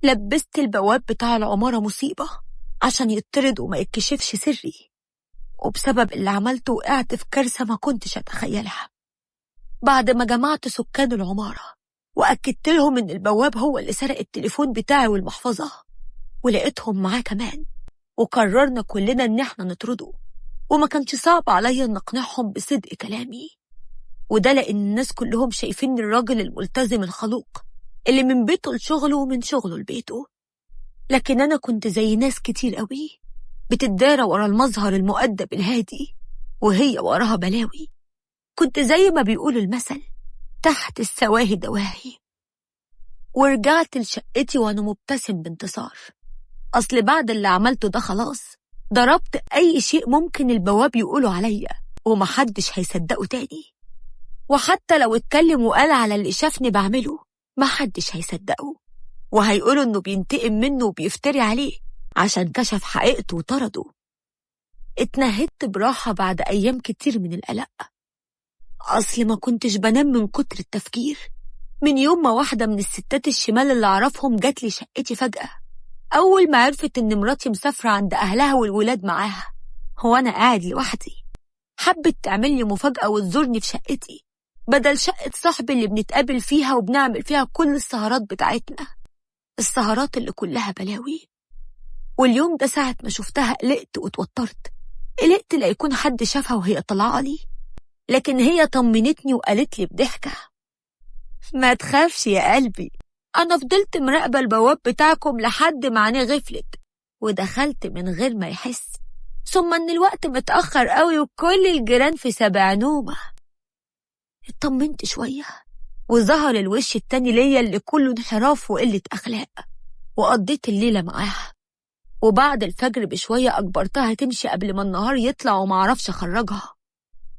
لبست البواب بتاع العمارة مصيبة عشان يطرد وما يتكشفش سري، وبسبب اللي عملته وقعت في كارثة ما كنتش أتخيلها. بعد ما جمعت سكان العمارة وأكدت لهم إن البواب هو اللي سرق التليفون بتاعي والمحفظة، ولقيتهم معاه كمان، وقررنا كلنا إن احنا نطرده. وما كانش صعب عليا إن أقنعهم بصدق كلامي، وده لأن الناس كلهم شايفين الراجل الملتزم الخلوق اللي من بيته لشغله ومن شغله لبيته. لكن أنا كنت زي ناس كتير قوي بتدارى ورا المظهر المؤدب الهادي، وهي وراها بلاوي. كنت زي ما بيقول المثل، تحت السواهي دواهي. ورجعت لشقتي وأنا مبتسم بانتصار. أصل بعد اللي عملته ده خلاص ضربت أي شيء ممكن البواب يقوله عليا، ومحدش هيصدقه تاني. وحتى لو اتكلم وقال على اللي شافني بعمله محدش هيصدقه، وهيقولوا إنه بينتقم منه وبيفتري عليه عشان كشف حقيقته وطرده. اتنهدت براحة بعد أيام كتير من القلق. أصل ما كنتش بنام من كتر التفكير من يوم ما واحدة من الستات الشمال اللي أعرفهم جات لي شقتي فجأة. أول ما عرفت إن مراتي مسافرة عند أهلها والولاد معاها هو أنا قاعد لوحدي، حبت تعمل لي مفاجأة وتزورني في شقتي بدل شقة صاحبي اللي بنتقابل فيها وبنعمل فيها كل السهرات بتاعتنا، السهرات اللي كلها بلاوي. واليوم ده ساعة ما شفتها قلقت واتوترت، قلقت لا يكون حد شافها وهي طلعة لي، لكن هي طمنتني وقالت لي بضحكة: ما تخافش يا قلبي، أنا فضلت مراقبة البواب بتاعكم لحد ما عينيه غفلت ودخلت من غير ما يحس، ثم إن الوقت متأخر قوي وكل الجيران في سبع نومة. اطمنت شوية وظهر الوش التاني ليا اللي كله انحراف وقلة أخلاق، وقضيت الليلة معاها. وبعد الفجر بشوية أجبرتها تمشي قبل ما النهار يطلع ومعرفش أخرجها.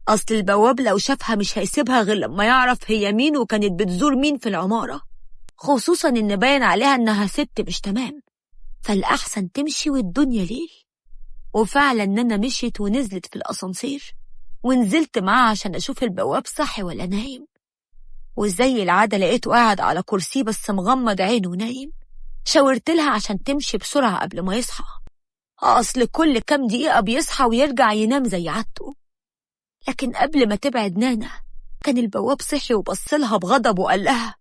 أصل البواب لو شافها مش هيسيبها غير لما يعرف هي مين وكانت بتزور مين في العمارة، خصوصا إن باين عليها إنها ست مش تمام، فالأحسن تمشي والدنيا ليل. وفعلا إننا مشيت ونزلت في الأسانسير، ونزلت معاه عشان أشوف البواب صحي ولا نايم. وزي العادة لقيته قاعد على كرسي بس مغمض عينه ونايم. شاورت لها عشان تمشي بسرعة قبل ما يصحى، أصل كل كام دقيقة بيصحى ويرجع ينام زي عادته. لكن قبل ما تبعد نانا كان البواب صحي وبصلها بغضب وقال لها: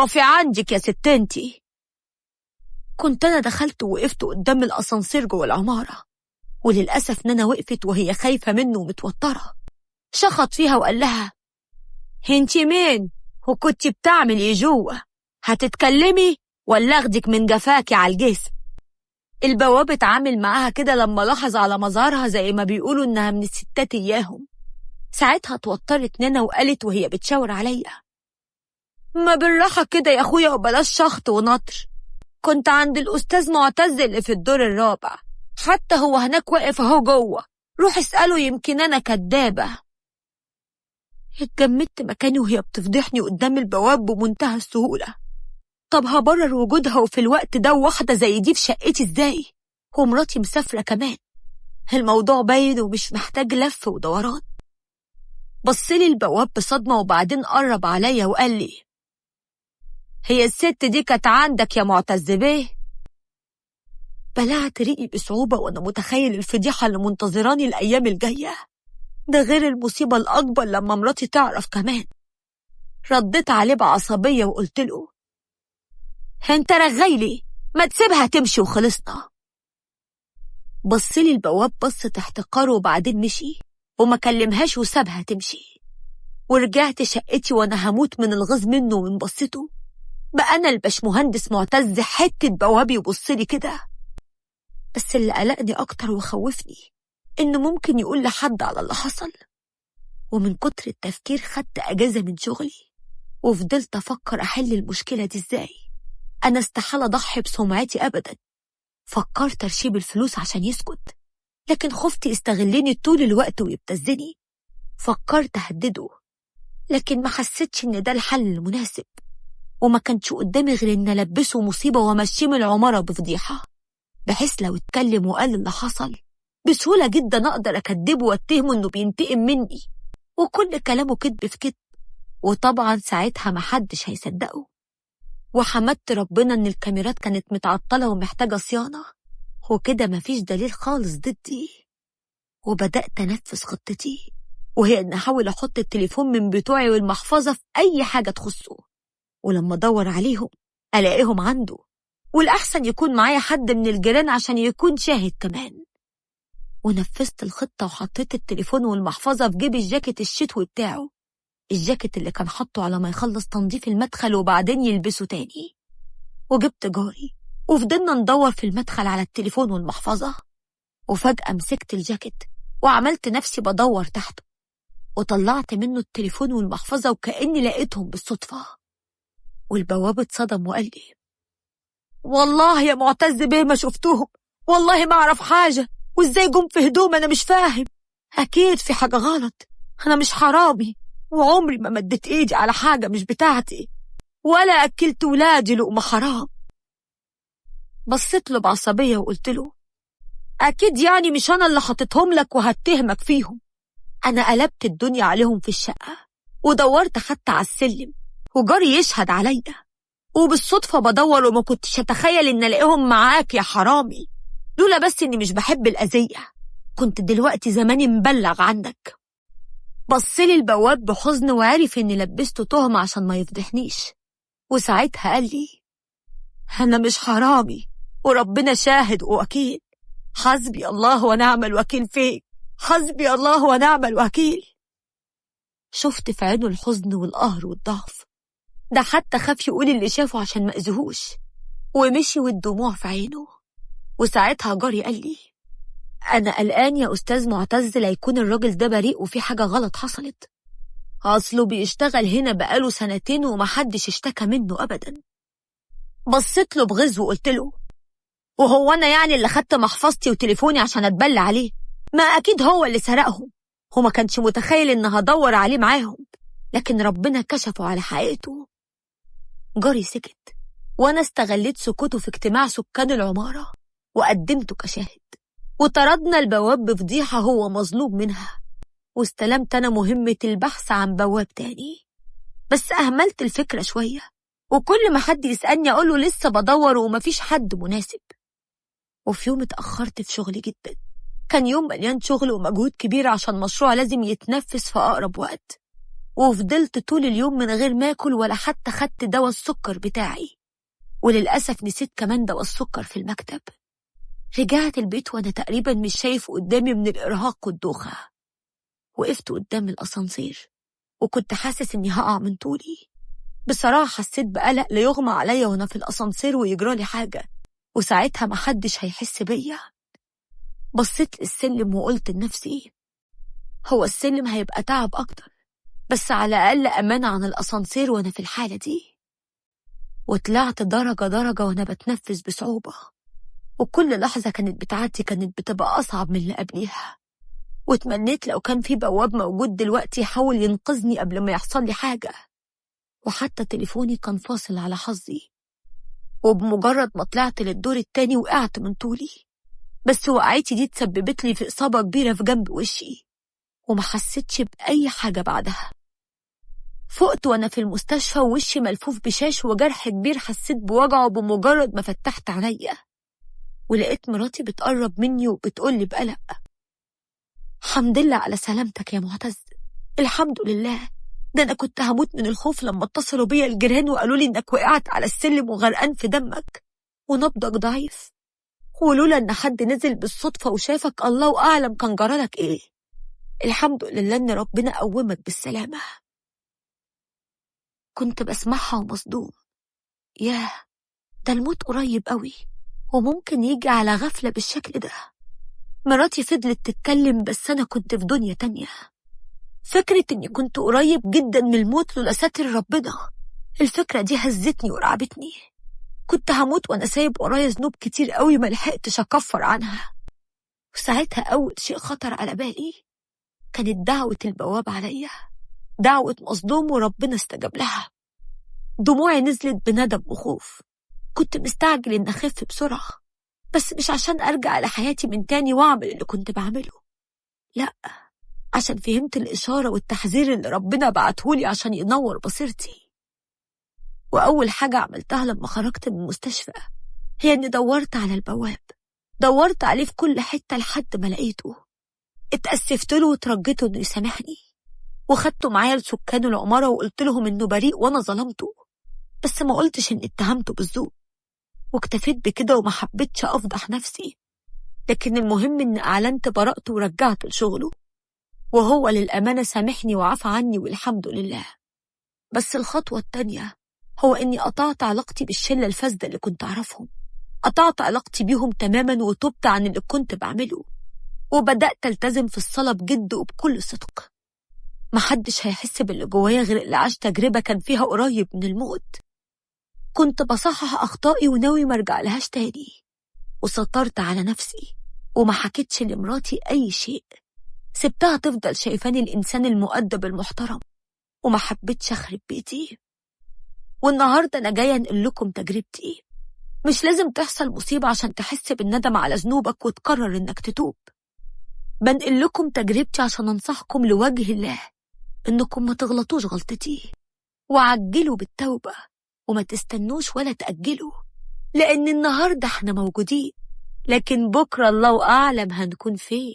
في عندك يا ست انتي. كنت أنا دخلت ووقفت قدام الأسانسير جوه العمارة، وللأسف نانا وقفت وهي خايفة منه ومتوترة. شخط فيها وقال لها: انتي مين وكنتي بتعمل ايه جوه؟ هتتكلمي ولا اخدك من جفاكي على الجسم؟ البواب اتعامل معاها كده لما لاحظ على مظهرها زي ما بيقولوا انها من الستات اياهم. ساعتها اتوترت نانا وقالت وهي بتشاور عليا: ما بالراحة كده يا اخويا وبلاش شخط ونطر، كنت عند الأستاذ معتز اللي في الدور الرابع، حتى هو هناك واقف اهو جوه، روح اسأله يمكن أنا كدابة. اتجمدت مكاني وهي بتفضحني قدام البواب بمنتهى السهولة. طب هبرر وجودها وفي الوقت ده واحدة زي دي في شقتي ازاي؟ ومراتي مسافرة كمان، الموضوع باين ومش محتاج لف ودوران. بصلي البواب بصدمة وبعدين قرب عليا وقال لي: هي الست دي كانت عندك يا معتز بيه؟ بلعت ريقي بصعوبة وأنا متخيل الفضيحة اللي منتظراني الأيام الجاية، ده غير المصيبة الأكبر لما مراتي تعرف كمان. رديت عليه بعصبية وقلت له: انت رغيلي، ما تسيبها تمشي وخلصنا. بصلي البواب بصة احتقار وبعدين مشي وما كلمهاش وسابها تمشي. ورجعت شقتي وانا هموت من الغيظ منه ومن بصته. بقى انا الباشمهندس معتز حتة بواب يبصلي كده؟ بس اللي قلقني اكتر وخوفني انه ممكن يقول لحد على اللي حصل. ومن كتر التفكير خدت اجازة من شغلي وفضلت افكر احل المشكلة دي ازاي. أنا استحالة أضحي بسمعتي أبدا. فكرت أرشيب الفلوس عشان يسكت، لكن خفت يستغلني طول الوقت ويبتزني. فكرت أهدده، لكن ما حسيتش إن ده الحل المناسب، وما كانش قدامي غير إن ألبسه مصيبة وأمشيه من العمارة بفضيحة، بحيث لو اتكلم وقال اللي حصل بسهولة جدا أقدر أكدبه واتهمه إنه بينتقم مني، وكل كلامه كذب في كذب، وطبعا ساعتها محدش هيصدقه. وحمدت ربنا إن الكاميرات كانت متعطلة ومحتاجة صيانة، وكده مفيش دليل خالص ضدي. وبدأت أنفذ خطتي، وهي إن أحاول أحط التليفون من بتوعي والمحفظة في أي حاجة تخصه، ولما أدور عليهم ألاقيهم عنده، والأحسن يكون معايا حد من الجيران عشان يكون شاهد كمان. ونفذت الخطة وحطيت التليفون والمحفظة في جيب الجاكيت الشتوي بتاعه، الجاكيت اللي كان حطه على ما يخلص تنظيف المدخل وبعدين يلبسه تاني. وجبت جاري وفضلنا ندور في المدخل على التليفون والمحفظة، وفجأة مسكت الجاكيت وعملت نفسي بدور تحته، وطلعت منه التليفون والمحفظة وكأني لقيتهم بالصدفة. والبواب اتصدم وقال لي: والله يا معتز بيه ما شفتهم، والله ما أعرف حاجة، وإزاي جم في هدوم؟ أنا مش فاهم، أكيد في حاجة غلط، أنا مش حرامي، وعمري ما مدت إيدي على حاجة مش بتاعتي، ولا أكلت ولادي لقمة حرام. بصيت له بعصبية وقلت له: أكيد يعني مش أنا اللي حطيتهم لك وهتهمك فيهم، أنا قلبت الدنيا عليهم في الشقة، ودورت حتى على السلم، وجاري يشهد عليا، وبالصدفة بدور وما كنتش أتخيل إن ألاقيهم معاك يا حرامي، لولا بس إني مش بحب الأذية كنت دلوقتي زماني مبلغ عنك. بصلي البواب بحزن وعرف إني لبسته تهمة عشان ما يفضحنيش، وساعتها قال لي: أنا مش حرامي، وربنا شاهد ووكيل، حسبي الله ونعم الوكيل فيك، حسبي الله ونعم الوكيل. شفت في عينه الحزن والقهر والضعف، ده حتى خاف يقول اللي شافه عشان ما أذيهوش، ومشي والدموع في عينه. وساعتها جاري قال لي: أنا قلقان يا أستاذ معتز لا يكون الراجل ده بريء وفي حاجة غلط حصلت، أصله بيشتغل هنا بقاله 2 ومحدش اشتكى منه أبدا. بصيت له بغز وقلت له: وهو أنا يعني اللي خدت محفظتي وتليفوني عشان أتبلى عليه؟ ما أكيد هو اللي سرقهم، هو ما كانش متخيل إن هدور عليه معاهم، لكن ربنا كشفه على حقيقته. جاري سكت، وأنا استغليت سكوته في اجتماع سكان العمارة وقدمته كشاهد، وطردنا البواب بفضيحة هو مظلوم منها، واستلمت أنا مهمة البحث عن بواب تاني. بس أهملت الفكرة شوية، وكل ما حد يسألني أقوله لسه بدور ومفيش حد مناسب. وفي يوم اتأخرت في شغلي جدا، كان يوم مليان شغل ومجهود كبير عشان مشروع لازم يتنفذ في أقرب وقت، وفضلت طول اليوم من غير ما أكل ولا حتى خدت دواء السكر بتاعي، وللأسف نسيت كمان دواء السكر في المكتب. رجعت البيت وأنا تقريبا مش شايف قدامي من الإرهاق والدوخة. وقفت قدام الأسانسير وكنت حاسس إني هقع من طولي. بصراحة حسيت بقلق لا يغمى عليا وأنا في الأسانسير ويجرالي حاجة، وساعتها محدش هيحس بيا. بصيت للسلم وقلت لنفسي: هو السلم هيبقى تعب أكتر، بس على الأقل أمان عن الأسانسير وأنا في الحالة دي. وطلعت درجة درجة وأنا بتنفس بصعوبة، وكل لحظة كانت بتعدي كانت بتبقى أصعب من اللي قبليها. واتمنيت لو كان في بواب موجود دلوقتي يحاول ينقذني قبل ما يحصل لي حاجة. وحتى تليفوني كان فاصل على حظي، وبمجرد ما طلعت للدور التاني وقعت من طولي، بس وقعتي دي تسببت لي في إصابة كبيرة في جنب وشي، وما حسيتش بأي حاجة بعدها. فقت وأنا في المستشفى ووشي ملفوف بشاش وجرح كبير، حسيت بوجعه بمجرد ما فتحت عينيا، ولقيت مراتي بتقرب مني وبتقولي بقلق: الحمد لله على سلامتك يا معتز. الحمد لله، ده أنا كنت هموت من الخوف لما اتصلوا بيا الجيران وقالوا لي إنك وقعت على السلم وغرقان في دمك ونبضك ضعيف، ولولا إن حد نزل بالصدفة وشافك الله أعلم كان جرالك إيه. الحمد لله إن ربنا قومك بالسلامة. كنت بسمعها ومصدوم، ياه، ده الموت قريب قوي وممكن يجي على غفلة بالشكل ده. مراتي فضلت تتكلم بس أنا كنت في دنيا تانية. فكرة إني كنت قريب جدا من الموت لولا ستر ربنا، الفكرة دي هزتني ورعبتني. كنت هموت وأنا سايب ورايا ذنوب كتير قوي ملحقتش أكفر عنها. وساعتها أول شيء خطر على بالي كانت دعوة البواب عليا، دعوة مظلوم وربنا استجاب لها. دموعي نزلت بندم وخوف. كنت مستعجل إن أخف بسرعة، بس مش عشان أرجع لحياتي من تاني وأعمل اللي كنت بعمله، لأ، عشان فهمت الإشارة والتحذير اللي ربنا بعتهولي عشان ينور بصيرتي. وأول حاجة عملتها لما خرجت من المستشفى هي إني دورت على البواب، دورت عليه في كل حتة لحد ما لقيته. اتأسفت له وترجيته إنه يسامحني، وخدته معايا لسكان العمارة وقلت لهم إنه بريء وأنا ظلمته، بس ما قلتش إني اتهمته بالذوق، واكتفيت بكده وما حبيتش أفضح نفسي. لكن المهم إن أعلنت براءته ورجعته لشغله، وهو للأمانة سامحني وعفى عني والحمد لله. بس الخطوة التانية هو إني قطعت علاقتي بالشلة الفاسدة اللي كنت أعرفهم، قطعت علاقتي بيهم تماما وتوبت عن اللي كنت بعمله، وبدأت ألتزم في الصلاة بجد وبكل صدق. محدش هيحس باللي جوايا غير اللي عاش تجربة كان فيها قريب من الموت. كنت بصحح أخطائي وناوي مرجع لهاش تاني، وسطرت على نفسي وما حكيتش لمراتي أي شيء، سبتها تفضل شايفاني الإنسان المؤدب المحترم، وما حبيتش أخرب بيتي. والنهاردة أنا جاية أنقل لكم تجربتي. مش لازم تحصل مصيبة عشان تحس بالندم على ذنوبك وتقرر إنك تتوب. بنقل لكم تجربتي عشان أنصحكم لوجه الله إنكم ما تغلطوش غلطتي، وعجلوا بالتوبة وما تستنوش ولا تأجلوا، لأن النهاردة احنا موجودين، لكن بكرة الله أعلم هنكون فين.